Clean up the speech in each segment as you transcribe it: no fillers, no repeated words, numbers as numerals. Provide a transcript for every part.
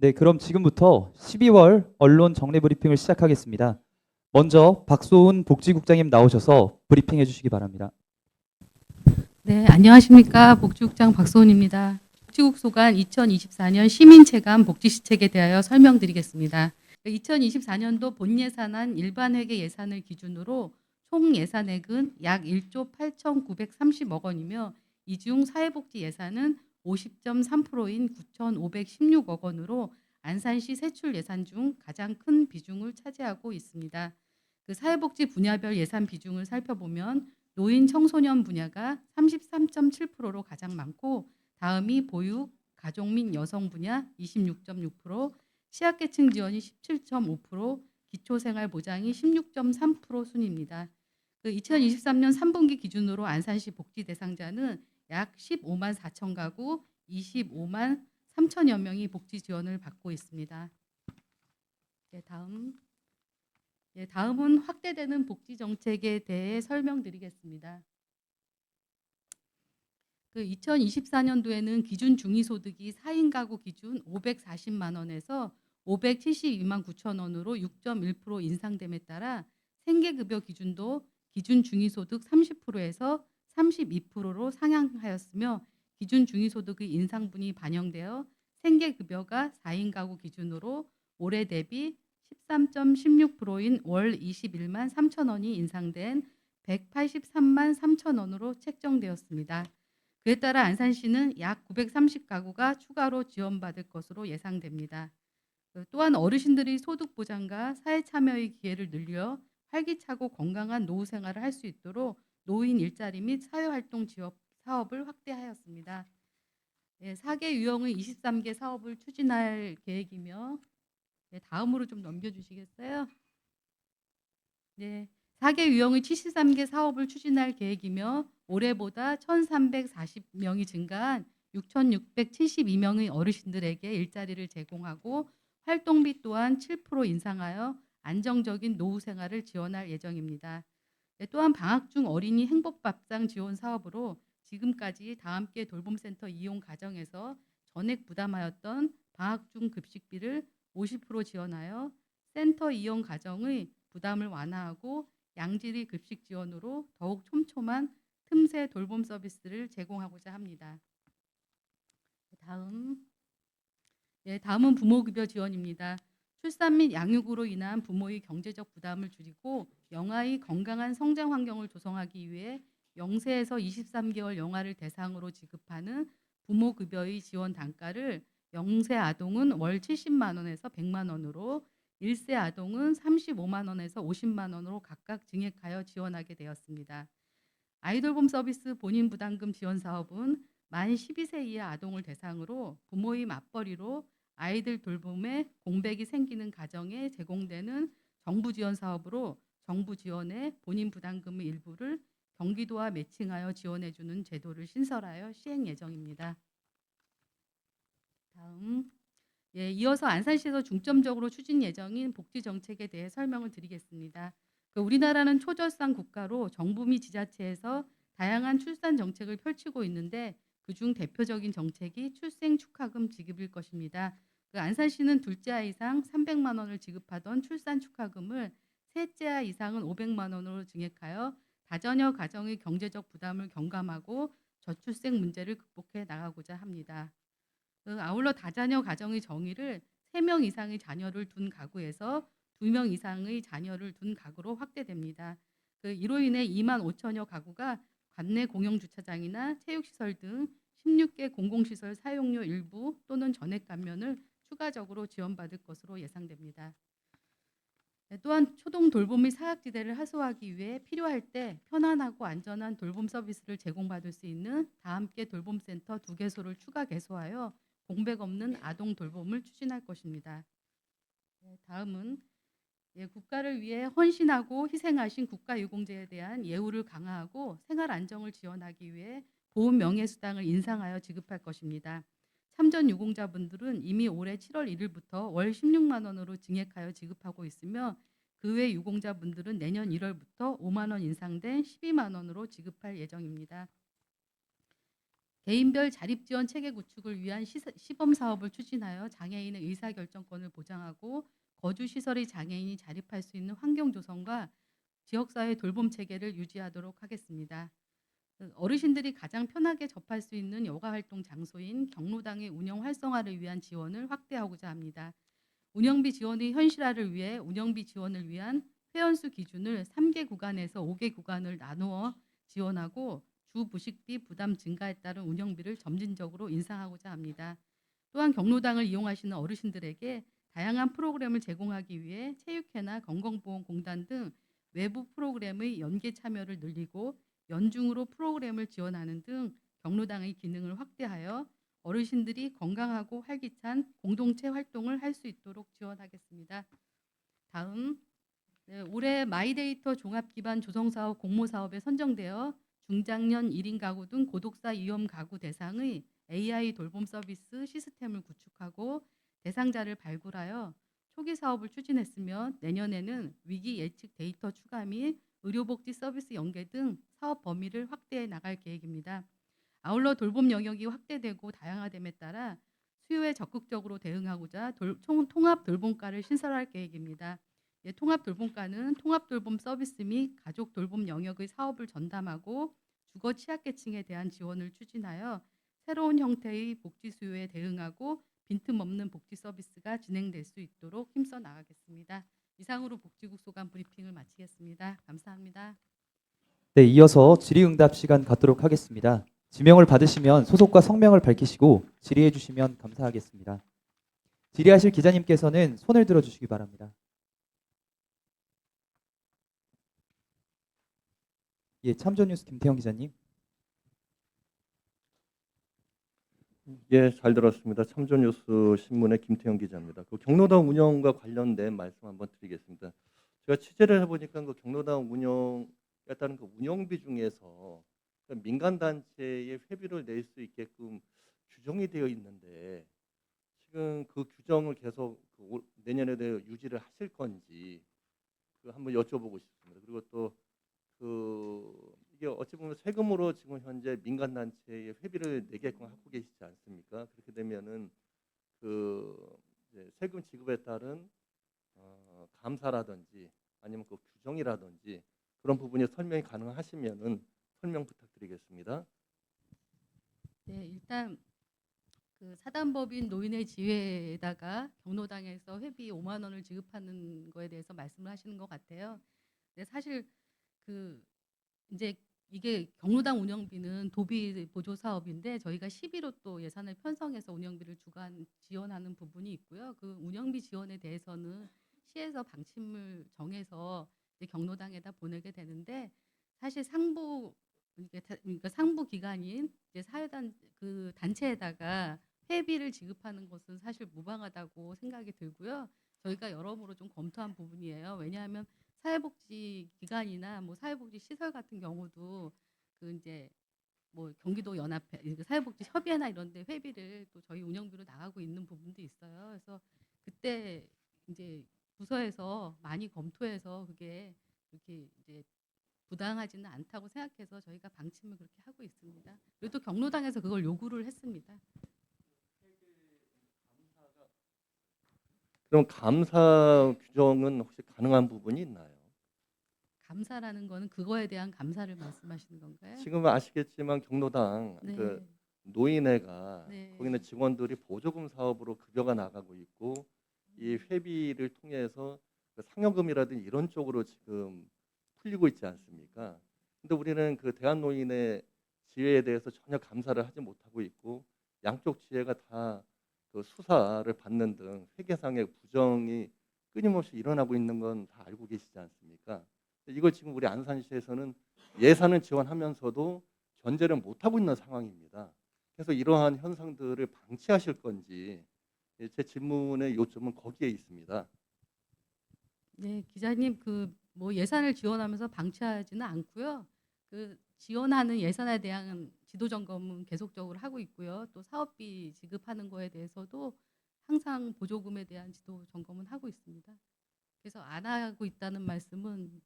네, 그럼 지금부터 12월 언론 정례 브리핑을 시작하겠습니다. 먼저 박소은 복지국장님 나오셔서 브리핑해 주시기 바랍니다. 네, 안녕하십니까. 복지국장 박소은입니다. 복지국 소관 2024년 시민체감 복지시책에 대하여 설명드리겠습니다. 2024년도 본예산안 일반회계 예산을 기준으로 총 예산액은 약 1조 8,930억 원이며 이 중 사회복지 예산은 50.3%인 9,516억 원으로 안산시 세출 예산 중 가장 큰 비중을 차지하고 있습니다. 그 사회복지 분야별 예산 비중을 살펴보면 노인 청소년 분야가 33.7%로 가장 많고 다음이 보육, 가족 및 여성 분야 26.6%, 취약계층 지원이 17.5%, 기초생활보장이 16.3% 순입니다. 2023년 3분기 기준으로 안산시 복지 대상자는 약 15만 4천 가구 25만 3천여 명이 복지 지원을 받고 있습니다. 네, 다음은 확대되는 복지 정책에 대해 설명드리겠습니다. 2024년도에는 기준 중위소득이 4인 가구 기준 540만 원에서 572만 9천 원으로 6.1% 인상됨에 따라 생계급여 기준도 기준 중위소득 30%에서 32%로 상향하였으며 기준 중위소득의 인상분이 반영되어 생계급여가 4인 가구 기준으로 올해 대비 13.16%인 월 21만 3천 원이 인상된 183만 3천 원으로 책정되었습니다. 그에 따라 안산시는 약 930가구가 추가로 지원받을 것으로 예상됩니다. 또한 어르신들이 소득 보장과 사회 참여의 기회를 늘려 활기차고 건강한 노후 생활을 할 수 있도록 노인 일자리 및 사회활동 지원 사업을 확대하였습니다. 4개 유형의 23개 사업을 추진할 계획이며 다음으로 좀 넘겨주시겠어요? 네, 4개 유형의 73개 사업을 추진할 계획이며 올해보다 1,340명이 증가한 6,672명의 어르신들에게 일자리를 제공하고 활동비 또한 7% 인상하여 안정적인 노후 생활을 지원할 예정입니다. 또한 방학 중 어린이 행복밥상 지원 사업으로 지금까지 다함께 돌봄센터 이용 가정에서 전액 부담하였던 방학 중 급식비를 50% 지원하여 센터 이용 가정의 부담을 완화하고 양질의 급식 지원으로 더욱 촘촘한 틈새 돌봄 서비스를 제공하고자 합니다. 다음은 부모급여 지원입니다. 출산 및 양육으로 인한 부모의 경제적 부담을 줄이고 영아의 건강한 성장 환경을 조성하기 위해 0세에서 23개월 영아를 대상으로 지급하는 부모급여의 지원 단가를 0세 아동은 월 70만 원에서 100만 원으로 1세 아동은 35만 원에서 50만 원으로 각각 증액하여 지원하게 되었습니다. 아이돌봄 서비스 본인 부담금 지원 사업은 만 12세 이하 아동을 대상으로 부모의 맞벌이로 아이들 돌봄에 공백이 생기는 가정에 제공되는 정부 지원 사업으로 정부 지원의 본인 부담금의 일부를 경기도와 매칭하여 지원해주는 제도를 신설하여 시행 예정입니다. 이어서 안산시에서 중점적으로 추진 예정인 복지 정책에 대해 설명을 드리겠습니다. 우리나라는 초절상 국가로 정부 및 지자체에서 다양한 출산 정책을 펼치고 있는데 그중 대표적인 정책이 출생 축하금 지급일 것입니다. 안산시는 둘째 아이 이상 300만 원을 지급하던 출산 축하금을 셋째 아이 이상은 500만 원으로 증액하여 다자녀 가정의 경제적 부담을 경감하고 저출생 문제를 극복해 나가고자 합니다. 아울러 다자녀 가정의 정의를 3명 이상의 자녀를 둔 가구에서 2명 이상의 자녀를 둔 가구로 확대됩니다. 이로 인해 2만 5천여 가구가 관내 공영주차장이나 체육시설 등 16개 공공시설 사용료 일부 또는 전액 감면을 추가적으로 지원받을 것으로 예상됩니다. 또한 초동 돌봄 및 사각지대를 해소하기 위해 필요할 때 편안하고 안전한 돌봄 서비스를 제공받을 수 있는 다함께 돌봄센터 2개소를 추가 개소하여 공백 없는 아동 돌봄을 추진할 것입니다. 다음은 국가를 위해 헌신하고 희생하신 국가유공자에 대한 예우를 강화하고 생활 안정을 지원하기 위해 보훈 명예수당을 인상하여 지급할 것입니다. 참전 유공자분들은 이미 올해 7월 1일부터 월 16만 원으로 증액하여 지급하고 있으며 그 외 유공자분들은 내년 1월부터 5만 원 인상된 12만 원으로 지급할 예정입니다. 개인별 자립지원 체계 구축을 위한 시범 사업을 추진하여 장애인의 의사결정권을 보장하고 거주시설의 장애인이 자립할 수 있는 환경 조성과 지역사회 돌봄 체계를 유지하도록 하겠습니다. 어르신들이 가장 편하게 접할 수 있는 여가활동 장소인 경로당의 운영 활성화를 위한 지원을 확대하고자 합니다. 운영비 지원의 현실화를 위해 운영비 지원을 위한 회원수 기준을 3개 구간에서 5개 구간을 나누어 지원하고 주 부식비 부담 증가에 따른 운영비를 점진적으로 인상하고자 합니다. 또한 경로당을 이용하시는 어르신들에게 다양한 프로그램을 제공하기 위해 체육회나 건강보험공단 등 외부 프로그램의 연계 참여를 늘리고 연중으로 프로그램을 지원하는 등 경로당의 기능을 확대하여 어르신들이 건강하고 활기찬 공동체 활동을 할 수 있도록 지원하겠습니다. 다음, 올해 마이데이터 종합기반 조성사업 공모사업에 선정되어 중장년 1인 가구 등 고독사 위험 가구 대상의 AI 돌봄 서비스 시스템을 구축하고 대상자를 발굴하여 초기 사업을 추진했으며 내년에는 위기 예측 데이터 추가 및 의료복지 서비스 연계 등 사업 범위를 확대해 나갈 계획입니다. 아울러 돌봄 영역이 확대되고 다양화됨에 따라 수요에 적극적으로 대응하고자 통합 돌봄과를 신설할 계획입니다. 통합 돌봄과는 통합 돌봄 서비스 및 가족 돌봄 영역의 사업을 전담하고 주거 취약계층에 대한 지원을 추진하여 새로운 형태의 복지 수요에 대응하고 빈틈없는 복지 서비스가 진행될 수 있도록 힘써 나가겠습니다. 이상으로 복지국 소관 브리핑을 마치겠습니다. 감사합니다. 네, 이어서 질의응답 시간 갖도록 하겠습니다. 지명을 받으시면 소속과 성명을 밝히시고 질의해 주시면 감사하겠습니다. 질의하실 기자님께서는 손을 들어 주시기 바랍니다. 예, 참조뉴스 김태형 기자님. 예, 잘 들었습니다. 참조뉴스 신문의 김태형 기자입니다. 그 경로당 운영과 관련된 말씀 한번 드리겠습니다. 제가 취재를 해보니까 그 경로당 운영에 따른 그 운영비 중에서 민간 단체의 회비를 낼 수 있게끔 규정이 되어 있는데 지금 그 규정을 계속 내년에도 유지를 하실 건지 한번 여쭤보고 싶습니다. 그리고 또 이게 어찌 보면 세금으로 지금 현재 민간 단체에 회비를 내게끔 하고 계시지 않습니까? 그렇게 되면은 이제 세금 지급에 따른 감사라든지 아니면 그 규정이라든지 그런 부분이 설명이 가능하시면은 설명 부탁드리겠습니다. 네, 일단 사단법인 노인의 지회에다가 경로당에서 회비 5만 원을 지급하는 거에 대해서 말씀을 하시는 것 같아요. 근데 사실 이제 이게 경로당 운영비는 도비 보조 사업인데 저희가 11호 또 예산을 편성해서 운영비를 지원하는 부분이 있고요. 그 운영비 지원에 대해서는 시에서 방침을 정해서 이제 경로당에다 보내게 되는데 사실 그러니까 상부 기관인 이제 사회단 단체에다가 회비를 지급하는 것은 사실 무방하다고 생각이 들고요. 저희가 여러모로 좀 검토한 부분이에요. 왜냐하면 사회복지 기관이나 뭐 사회복지 시설 같은 경우도 이제 뭐 경기도 연합회, 사회복지 협의회나 이런데 회비를 또 저희 운영비로 나가고 있는 부분도 있어요. 그래서 그때 이제 부서에서 많이 검토해서 그게 이렇게 이제 부당하지는 않다고 생각해서 저희가 방침을 그렇게 하고 있습니다. 그리고 또 경로당에서 그걸 요구를 했습니다. 그럼 감사 규정은 혹시 가능한 부분이 있나요? 감사라는 거는 그거에 대한 감사를 말씀하시는 건가요? 지금 아시겠지만 경로당 네. 노인회가 네. 거기는 직원들이 보조금 사업으로 급여가 나가고 있고 이 회비를 통해서 상여금이라든지 이런 쪽으로 지금 풀리고 있지 않습니까? 근데 우리는 그 대한노인의 지회에 대해서 전혀 감사를 하지 못하고 있고 양쪽 지회가 다 수사를 받는 등 회계상의 부정이 끊임없이 일어나고 있는 건 다 알고 계시지 않습니까? 이걸 지금 우리 안산시에서는 예산을 지원하면서도 견제를 못하고 있는 상황입니다. 그래서 이러한 현상들을 방치하실 건지 제 질문의 요점은 거기에 있습니다. 네, 기자님 뭐 예산을 지원하면서 방치하지는 않고요. 지원하는 예산에 대한 지도 점검은 계속적으로 하고 있고요. 또 사업비 지급하는 거에 대해서도 항상 보조금에 대한 지도 점검은 하고 있습니다. 그래서 안 하고 있다는 말씀은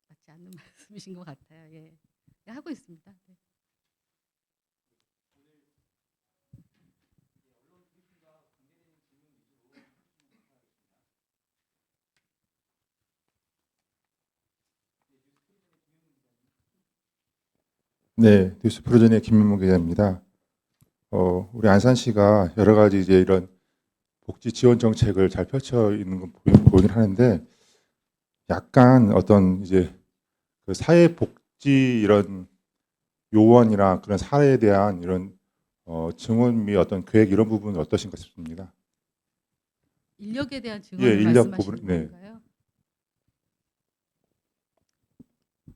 맞지 않는 말씀이신 것 같아요. 예. 네, 하고 있습니다. 네. 네, 뉴스 프로전의 김민무 기자입니다. 우리 안산시가 여러 가지 이제 이런 복지 지원 정책을 잘 펼쳐 있는 건 보이긴 하는데, 약간 어떤 이제 그 사회 복지 이런 요원이나 그런 사회에 대한 이런 증원 및 어떤 계획 이런 부분은 어떠신가 싶습니다. 인력에 대한 증언을 예, 인력 말씀하시는 부분, 네. 건가요?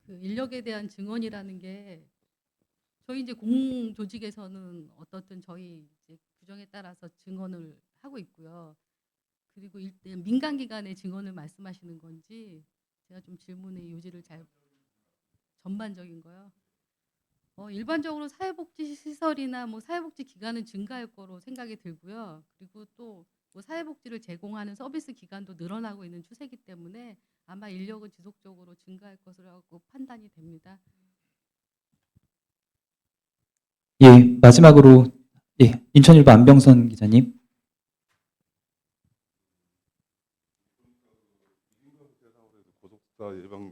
그 인력에 대한 증언이라는 게 저희 이제 공조직에서는 어떻든 저희 이제 규정에 따라서 증언을 하고 있고요. 그리고 일단 민간 기관의 증언을 말씀하시는 건지 제가 좀 질문의 요지를 잘 전반적인 거요. 일반적으로 사회복지 시설이나 뭐 사회복지 기관은 증가할 거로 생각이 들고요. 그리고 또 뭐 사회복지를 제공하는 서비스 기관도 늘어나고 있는 추세이기 때문에 아마 인력은 지속적으로 증가할 것이라고 판단이 됩니다. 예, 마지막으로 예, 인천일보 안병선 기자님. 고속사 예방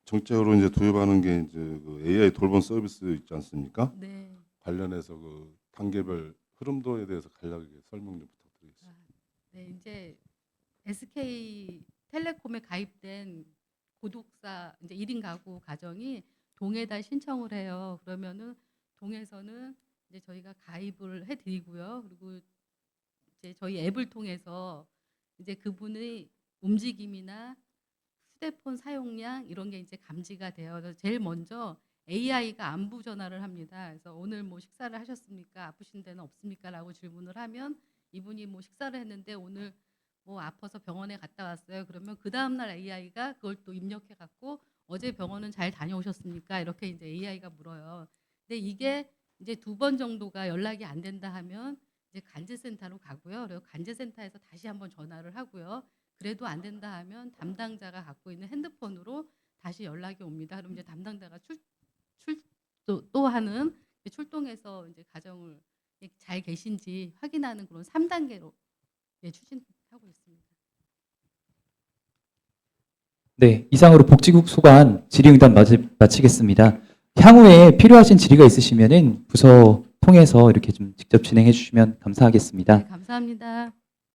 정책으로 이제 도입하는 게 이제 그 AI 돌봄 서비스 있지 않습니까? 네. 관련해서 그 단계별 흐름도에 대해서 간략하게 설명 좀 부탁드리겠습니다. 네, 이제 SK텔레콤에 가입된 고독사 이제 1인 가구 가정이 동에다 신청을 해요. 그러면은 동에서는 이제 저희가 가입을 해드리고요. 그리고 이제 저희 앱을 통해서 이제 그분의 움직임이나 휴대폰 사용량 이런 게 이제 감지가 돼요. 그래서 제일 먼저 AI가 안부 전화를 합니다. 그래서 오늘 뭐 식사를 하셨습니까? 아프신 데는 없습니까?라고 질문을 하면 이분이 뭐 식사를 했는데 오늘 뭐 아파서 병원에 갔다 왔어요. 그러면 그 다음 날 AI가 그걸 또 입력해 갖고 어제 병원은 잘 다녀오셨습니까? 이렇게 이제 AI가 물어요. 근데 이게 이제 2번 정도가 연락이 안 된다 하면 이제 간제센터로 가고요. 그리고 간제센터에서 다시 한번 전화를 하고요. 그래도 안 된다 하면 담당자가 갖고 있는 핸드폰으로 다시 연락이 옵니다. 그럼 이제 담당자가 또 하는 출동해서 이제 가정을 잘 계신지 확인하는 그런 3단계로 추진하고 있습니다. 네, 이상으로 복지국 소관 질의응답 마치겠습니다. 향후에 필요하신 질의가 있으시면은 부서 통해서 이렇게 좀 직접 진행해 주시면 감사하겠습니다. 네, 감사합니다.